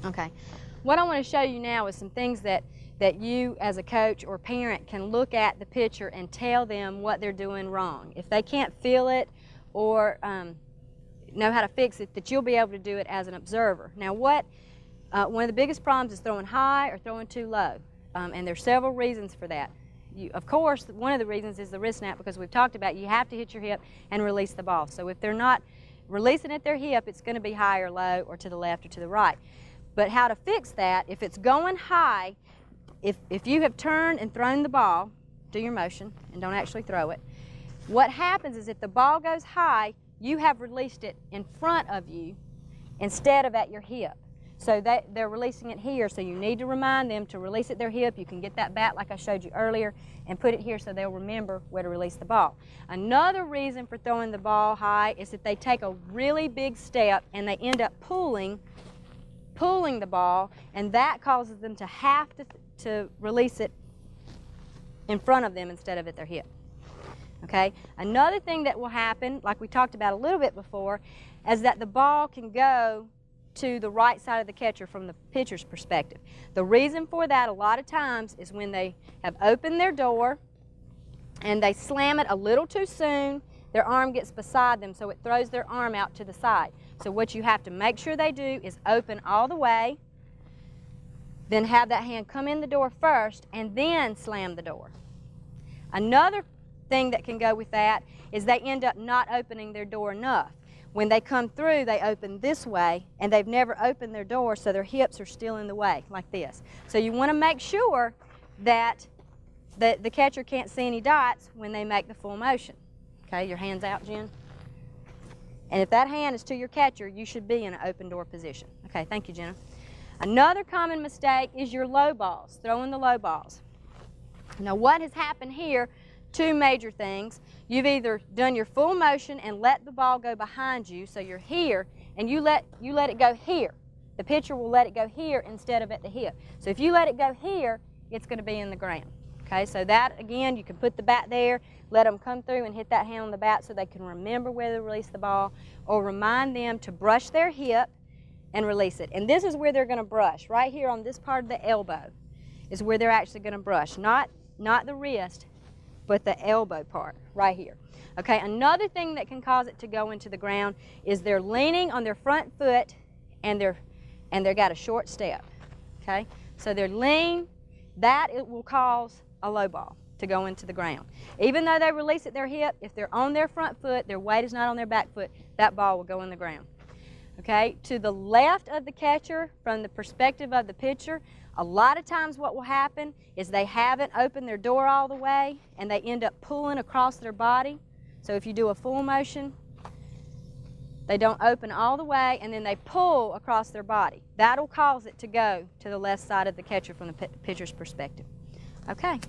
Okay. What I want to show you now is some things that you as a coach or parent can look at the pitcher and tell them what they're doing wrong. If they can't feel it or know how to fix it, that you'll be able to do it as an observer. Now one of the biggest problems is throwing high or throwing too low, and there's several reasons for that. Of course, one of the reasons is the wrist snap, because we've talked about you have to hit your hip and release the ball. So if they're not releasing at their hip, it's going to be high or low or to the left or to the right. But how to fix that, if it's going high, if you have turned and thrown the ball, do your motion and don't actually throw it. What happens is if the ball goes high, you have released it in front of you instead of at your hip. So they're releasing it here, so you need to remind them to release at their hip. You can get that bat like I showed you earlier and put it here so they'll remember where to release the ball. Another reason for throwing the ball high is that they take a really big step and they end up pulling the ball, and that causes them to have to release it in front of them instead of at their hip. Okay? Another thing that will happen, like we talked about a little bit before, is that the ball can go to the right side of the catcher from the pitcher's perspective. The reason for that a lot of times is when they have opened their door and they slam it a little too soon, their arm gets beside them, so it throws their arm out to the side. So what you have to make sure they do is open all the way, then have that hand come in the door first, and then slam the door. Another thing that can go with that is they end up not opening their door enough. When they come through, they open this way, and they've never opened their door, so their hips are still in the way, like this. So you want to make sure that the catcher can't see any dots when they make the full motion. Okay, your hand's out, Jen. And if that hand is to your catcher, you should be in an open door position. Okay, thank you, Jenna. Another common mistake is your low balls, throwing the low balls. Now what has happened here, two major things. You've either done your full motion and let the ball go behind you, so you're here, and you let it go here. The pitcher will let it go here instead of at the hip. So if you let it go here, it's going to be in the ground. Okay, so that, again, you can put the bat there, let them come through and hit that hand on the bat so they can remember where to release the ball, or remind them to brush their hip and release it. And this is where they're going to brush. Right here on this part of the elbow is where they're actually going to brush. Not the wrist, but the elbow part right here. Okay, another thing that can cause it to go into the ground is they're leaning on their front foot and they've got a short step. Okay, so they're lean, that it will cause a low ball to go into the ground. Even though they release at their hip, if they're on their front foot, their weight is not on their back foot, that ball will go in the ground. Okay, to the left of the catcher, from the perspective of the pitcher, a lot of times what will happen is they haven't opened their door all the way and they end up pulling across their body. So if you do a full motion, they don't open all the way and then they pull across their body. That'll cause it to go to the left side of the catcher from the pitcher's perspective. Okay.